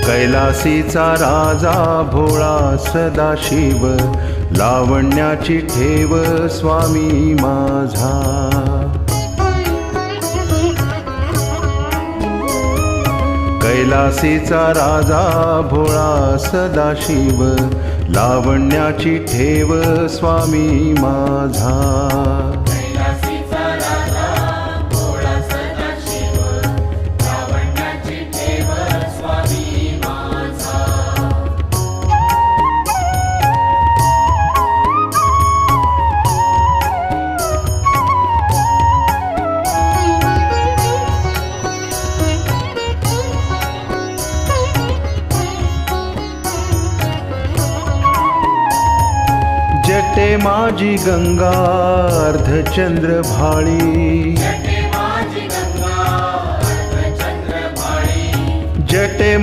कैलासीचा राजा भोळा सदाशिव, लावण्याची ठेव स्वामी माझा. कैलासीचा राजा भोळा सदाशिव, लावण्याची ठेव स्वामी माझा. कैलासीचा राजा भोळा सदाशिव, लावण्याची ठेव स्वामी माझा. जटे माझी गंगा अर्धचंद्र भाळी, जटे माझी गंगा अर्धचंद्र भाळी. जटे